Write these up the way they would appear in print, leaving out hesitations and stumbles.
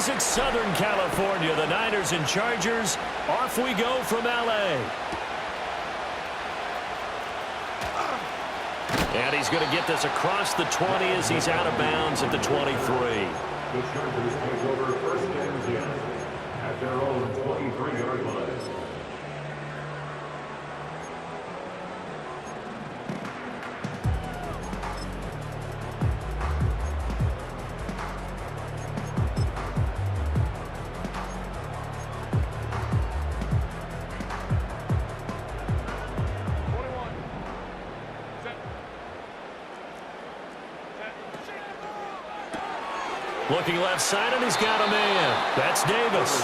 visit Southern California. The Niners and Chargers, off we go from L.A. And he's going to get this across the 20 as he's out of bounds at the 23. The Chargers take over first and 10 at their own 23-yard line. Looking left side, and he's got a man. That's Davis.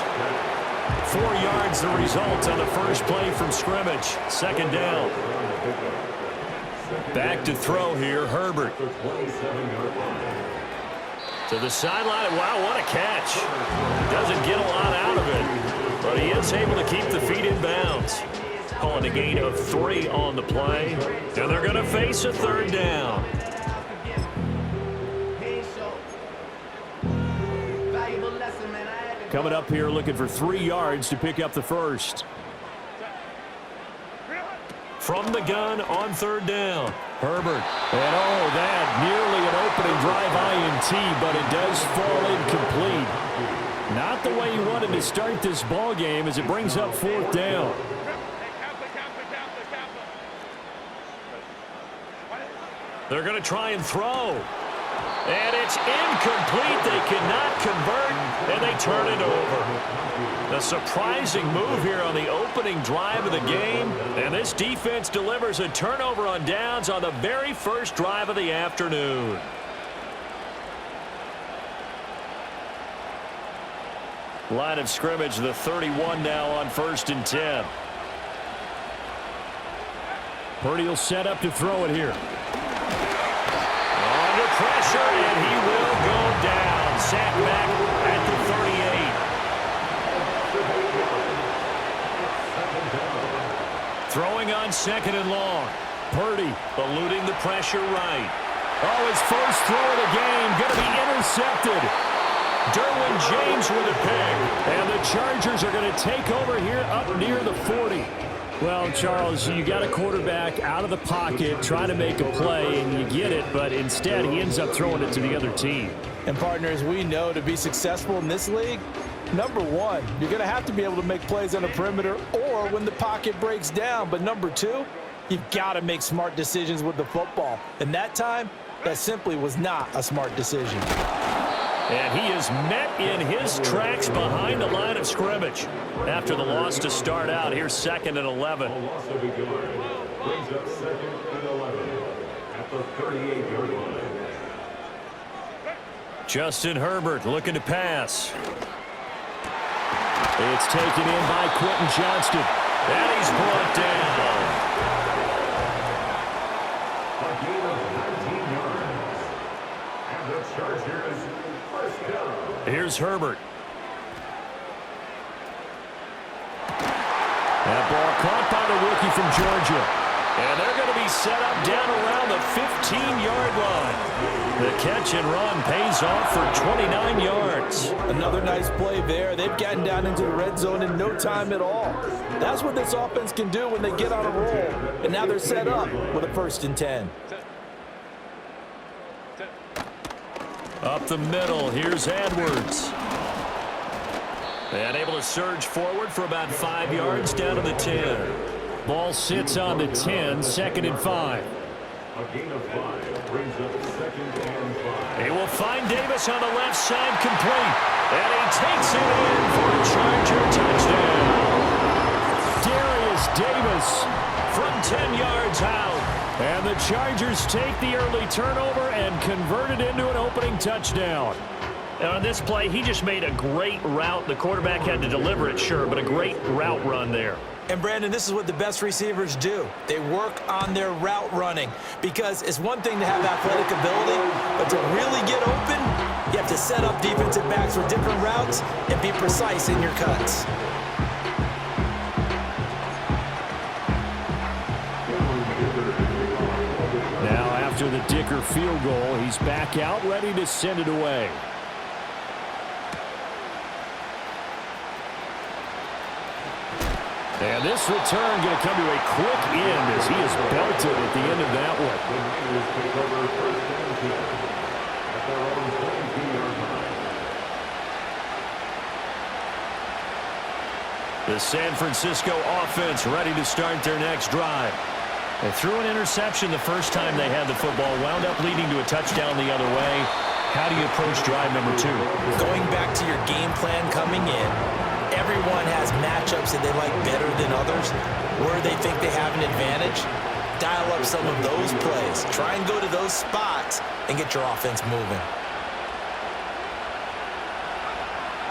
4 yards the result on the first play from scrimmage. Second down. Back to throw here, Herbert. To the sideline. Wow, what a catch. Doesn't get a lot out of it, but he is able to keep the feet in bounds. Calling a gain of 3 on the play, and they're going to face a third down. Coming up here looking for 3 yards to pick up the first. From the gun on third down. Herbert. And oh, that nearly an opening drive INT, but it does fall incomplete. Not the way you wanted to start this ball game as it brings up fourth down. They're going to try and throw. And it's incomplete. They cannot convert, and they turn it over. A surprising move here on the opening drive of the game, and this defense delivers a turnover on downs on the very first drive of the afternoon. Line of scrimmage, the 31 now on first and 10. Purdy will set up to throw it here. Under pressure, and he will go down. Sacked back at the 38. Throwing on second and long. Purdy eluding the pressure right. Oh, his first throw of the game going to be intercepted. Derwin James with a pick. And the Chargers are going to take over here up near the 40. Well, Charles, you got a quarterback out of the pocket trying to make a play, and you get it, but instead he ends up throwing it to the other team. And, partners, we know to be successful in this league, number one, you're going to have to be able to make plays on the perimeter or when the pocket breaks down. But number two, you've got to make smart decisions with the football. And that time, that simply was not a smart decision. And he is met in his tracks behind the line of scrimmage. After the loss to start out, here's second and 11. Brings up second and 11 at the 38-yard line. Justin Herbert looking to pass. It's taken in by Quentin Johnston. And he's brought down. A gain of 19 yards. And the Chargers first down. Here's Herbert. That ball caught by the rookie from Georgia. And they're going to be set up down around the 15-yard line. The catch and run pays off for 29 yards. Another nice play there. They've gotten down into the red zone in no time at all. That's what this offense can do when they get on a roll. And now they're set up with a first and 10. Up the middle, here's Edwards. And able to surge forward for about 5 yards down to the 10. Ball sits on the 10, second and 5. A gain of 5 brings up second and 5. He will find Davis on the left side, complete. And he takes it in for a Charger touchdown. Darius Davis from 10 yards out. And the Chargers take the early turnover and convert it into an opening touchdown. And on this play, he just made a great route. The quarterback had to deliver it, sure, but a great route run there. And, Brandon, this is what the best receivers do. They work on their route running because it's one thing to have athletic ability, but to really get open, you have to set up defensive backs with different routes and be precise in your cuts. Now, after the Dicker field goal, he's back out, ready to send it away. And this return going to come to a quick end as he is belted at the end of that one. The San Francisco offense ready to start their next drive. They threw an interception the first time they had the football, wound up leading to a touchdown the other way. How do you approach drive number 2? Going back to your game plan coming in, everyone has matchups that they like better than others, where they think they have an advantage. Dial up some of those plays. Try and go to those spots and get your offense moving.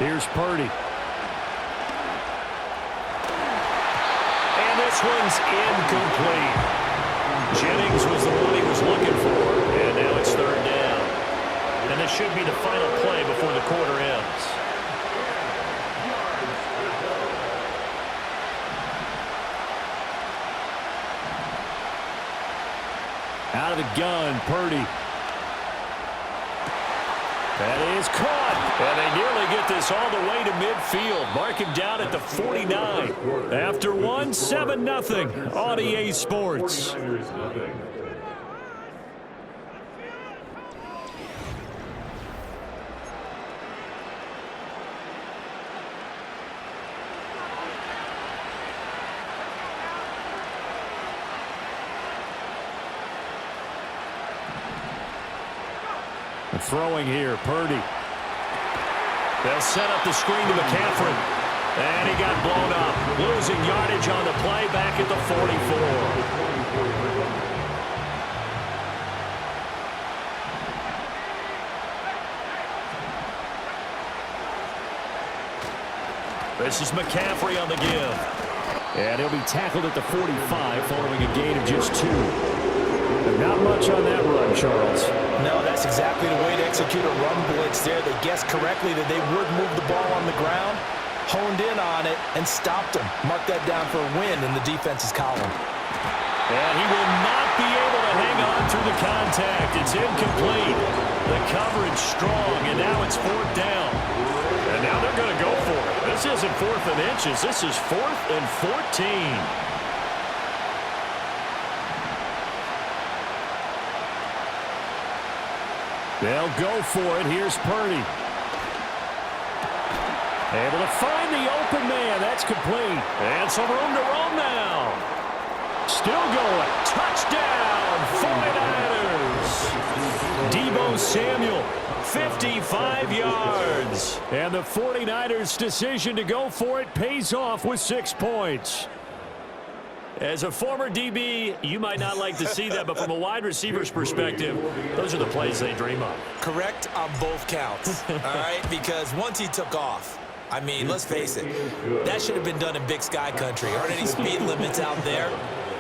Here's Purdy. And this one's incomplete. Jennings was the one he was looking for, and now it's third down. And this should be the final play before the quarter ends. Out of the gun, Purdy. That is caught. And they nearly get this all the way to midfield. Mark him down at the 49. After one, 7-0 on EA Sports. Throwing here, Purdy. They'll set up the screen to McCaffrey. And he got blown up. Losing yardage on the play back at the 44. This is McCaffrey on the give. And he'll be tackled at the 45 following a gain of just 2. Not much on that run, Charles. No, that's exactly the way to execute a run blitz there. They guessed correctly that they would move the ball on the ground, honed in on it, and stopped them. Mark that down for a win in the defense's column. And he will not be able to hang on through the contact. It's incomplete. The coverage strong, and now it's fourth down. And now they're going to go for it. This isn't 4th and inches. This is 4th and 14. They'll go for it. Here's Purdy. Able to find the open man. That's complete. And some room to roam now. Still going. Touchdown, 49ers. Deebo Samuel, 55 yards. And the 49ers' decision to go for it pays off with 6 points. As a former DB, you might not like to see that, but from a wide receiver's perspective, those are the plays they dream of. Correct on both counts, all right? Because once he took off, I mean, let's face it, that should have been done in Big Sky Country. Aren't any speed limits out there?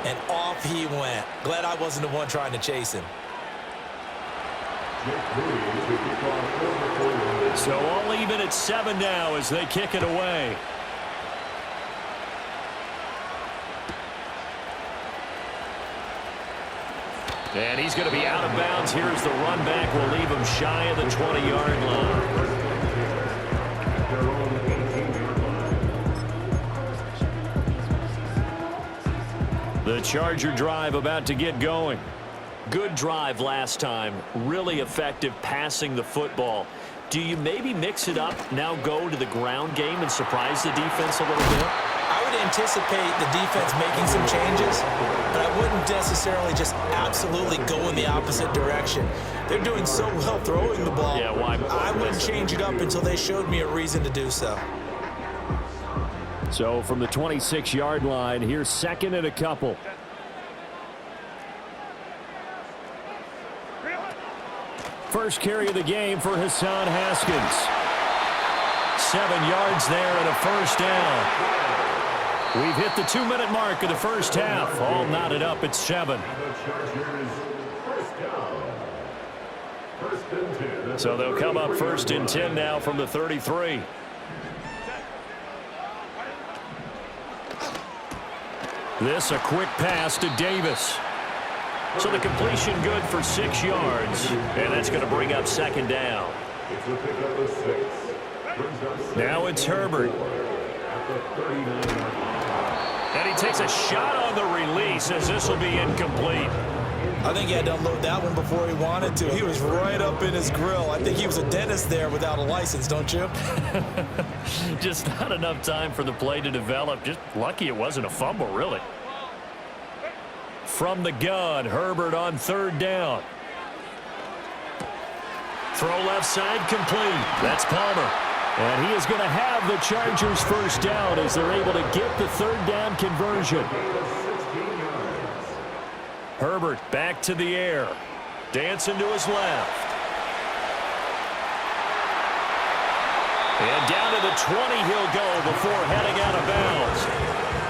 And off he went. Glad I wasn't the one trying to chase him. So all even at 7 now as they kick it away. And he's going to be out of bounds. Here's the run back. Will leave him shy of the 20-yard line. The Charger drive about to get going. Good drive last time. Really effective passing the football. Do you maybe mix it up, now go to the ground game and surprise the defense a little bit? I would anticipate the defense making some changes, but I wouldn't necessarily just absolutely go in the opposite direction. They're doing so well throwing the ball. Yeah, why? I wouldn't change it up until they showed me a reason to do so. So from the 26-yard line, here's 2nd and a couple. First carry of the game for Hassan Haskins. 7 yards there and a first down. We've hit the 2-minute mark of the first half. All knotted up at 7. So they'll come up 1st and 10 now from the 33. This a quick pass to Davis. So the completion good for 6 yards. And that's going to bring up 2nd down. Now it's Herbert. And he takes a shot on the release as this will be incomplete. I think he had to unload that one before he wanted to. He was right up in his grill. I think he was a dentist there without a license, don't you? Just not enough time for the play to develop. Just lucky it wasn't a fumble, really. From the gun, Herbert on third down. Throw left side complete. That's Palmer. And he is going to have the Chargers first down as they're able to get the third down conversion. Herbert back to the air. Dancing to his left. And down to the 20 he'll go before heading out of bounds.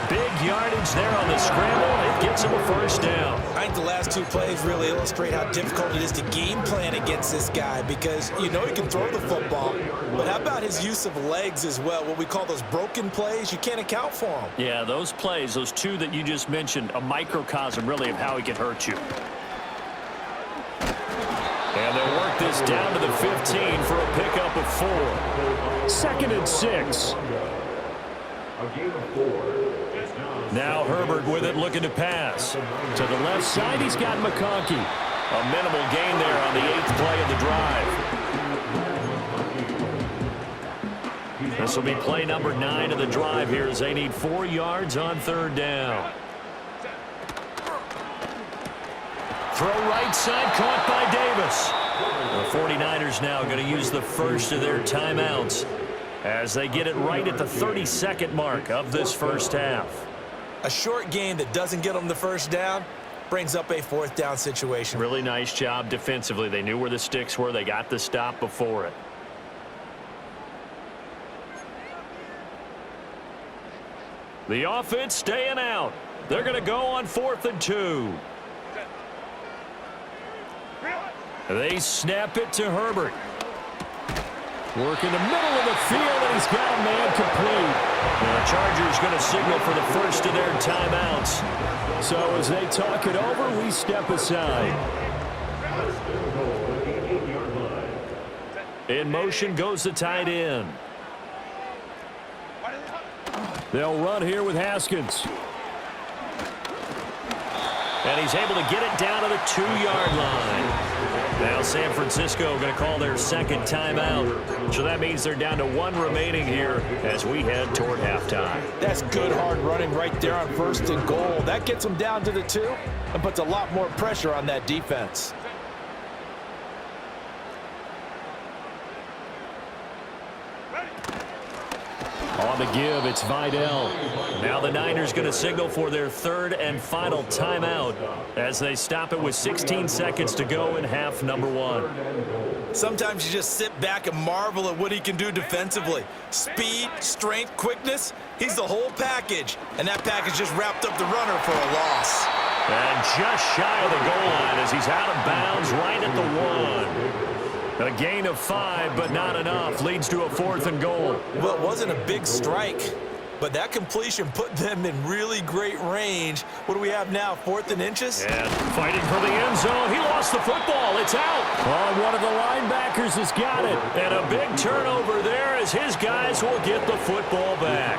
Big yardage there on the scramble. It gets him a first down. I think the last two plays really illustrate how difficult it is to game plan against this guy because you know he can throw the football, but how about his use of legs as well, what we call those broken plays? You can't account for them. Yeah, those plays, those two that you just mentioned, a microcosm really of how he can hurt you. And they'll work this down to the 15 for a pickup of 4. 2nd and 6. A game of 4. Now Herbert with it, looking to pass. To the left side, he's got McConkey. A minimal gain there on the 8th play of the drive. This will be play number 9 of the drive here as they need 4 yards on third down. Throw right side, caught by Davis. The 49ers now going to use the first of their timeouts as they get it right at the 32nd mark of this first half. A short game that doesn't get them the first down brings up a 4th down situation. Really nice job defensively. They knew where the sticks were. They got the stop before it. The offense staying out. They're going to go on 4th and 2. They snap it to Herbert. Work in the middle of the field, and he's got a man complete. And the Chargers going to signal for the first of their timeouts. So as they talk it over, we step aside. In motion goes the tight end. They'll run here with Haskins. And he's able to get it down to the 2-yard line. Now San Francisco going to call their second timeout. So that means they're down to 1 remaining here as we head toward halftime. That's good hard running right there on 1st and goal. That gets them down to the 2 and puts a lot more pressure on that defense. On the give, it's Vidal. Now the Niners going to signal for their 3rd and final timeout as they stop it with 16 seconds to go in half number 1. Sometimes you just sit back and marvel at what he can do defensively. Speed, strength, quickness, he's the whole package. And that package just wrapped up the runner for a loss. And just shy of the goal line as he's out of bounds right at the 1. A gain of 5, but not enough. Leads to a 4th and goal. Well, it wasn't a big strike, but that completion put them in really great range. What do we have now, 4th and inches? And fighting for the end zone. He lost the football. It's out. Oh, one of the linebackers has got it. And a big turnover there as his guys will get the football back.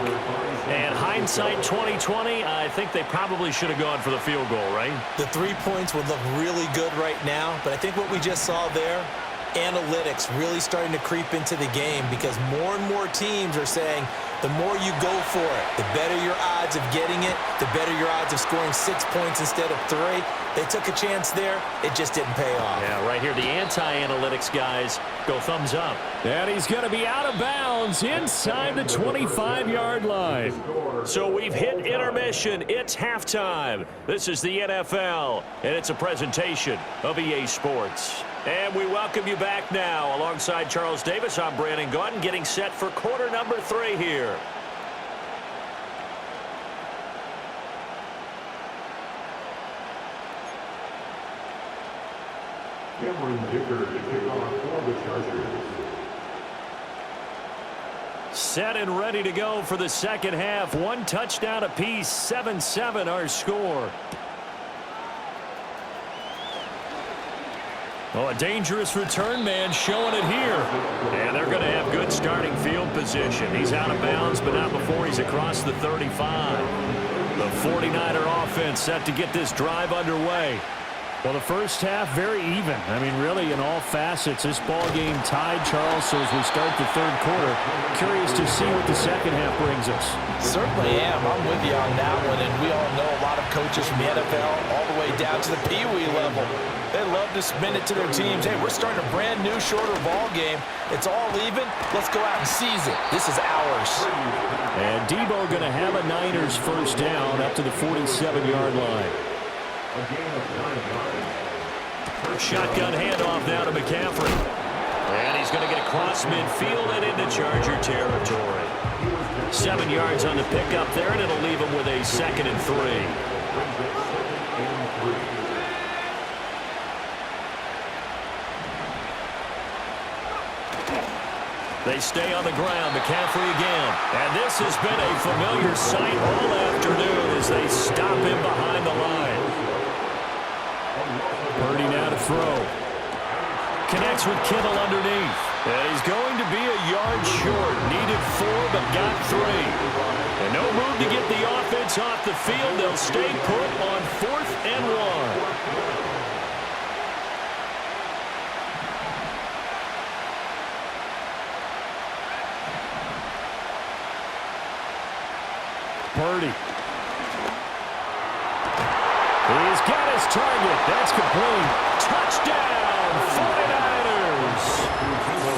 And hindsight 2020, I think they probably should have gone for the field goal, right? The 3 points would look really good right now, but I think what we just saw there, analytics really starting to creep into the game because more and more teams are saying the more you go for it, the better your odds of getting it, the better your odds of scoring 6 points instead of 3. They took a chance there. It just didn't pay off. Yeah, right here, the anti-analytics guys go thumbs up. And he's going to be out of bounds inside the 25-yard line. So we've hit intermission. It's halftime. This is the NFL, and it's a presentation of EA Sports. And we welcome you back now. Alongside Charles Davis, I'm Brandon Gaudin, getting set for quarter number 3 here. Cameron Dicker to kick off for the Chargers. Set and ready to go for the second half. 1 touchdown apiece, 7-7 our score. Oh, a dangerous return man showing it here. And they're going to have good starting field position. He's out of bounds, but not before he's across the 35. The 49er offense set to get this drive underway. Well, the first half, very even. I mean, really, in all facets, this ball game tied, Charles. So as we start the third quarter, curious to see what the second half brings us. Certainly am. I'm with you on that one. And we all know a lot of coaches from the NFL all the way down to the Pee Wee level. They love to spin it to their teams. Hey, we're starting a brand new, shorter ball game. It's all even. Let's go out and seize it. This is ours. And Debo going to have a Niners first down up to the 47-yard line. Shotgun handoff now to McCaffrey. And he's going to get across midfield and into Charger territory. 7 yards on the pickup there, and it'll leave him with a 2nd and 3. They stay on the ground. McCaffrey again. And this has been a familiar sight all afternoon as they stop him behind the line. Purdy now to throw. Connects with Kittle underneath. And he's going to be a yard short. Needed 4, but got 3. And no move to get the offense off the field. They'll stay put on 4th and 1. Purdy. He's got his target. That's complete. Touchdown, 49ers.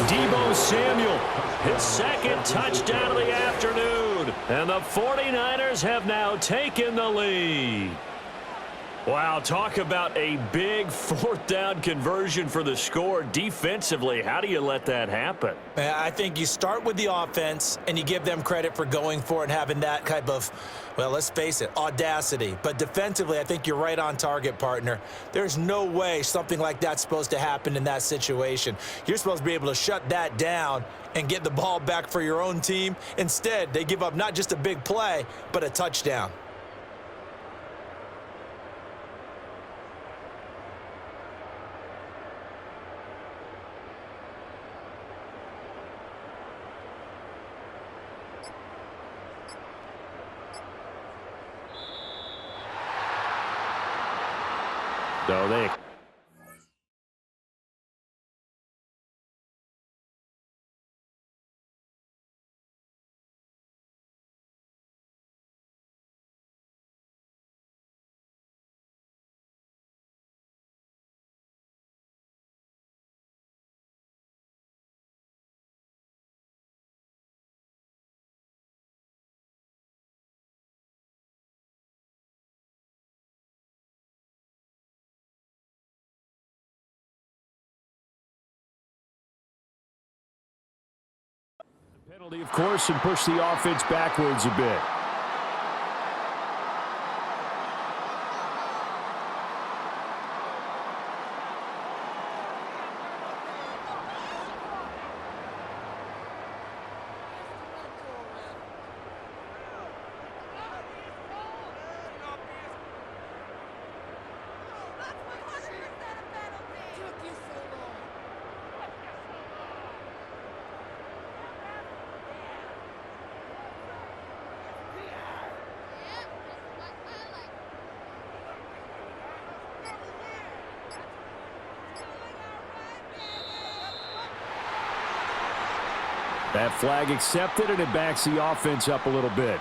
Debo Samuel, his 2nd touchdown of the afternoon. And the 49ers have now taken the lead. Wow, talk about a big 4th down conversion for the score. Defensively, how do you let that happen? I think you start with the offense, and you give them credit for going for it and having that type of, well, let's face it, audacity. But defensively, I think you're right on target, partner. There's no way something like that's supposed to happen in that situation. You're supposed to be able to shut that down and get the ball back for your own team. Instead, they give up not just a big play, but a touchdown. So they penalty, of course, and push the offense backwards a bit. That flag accepted, and it backs the offense up a little bit.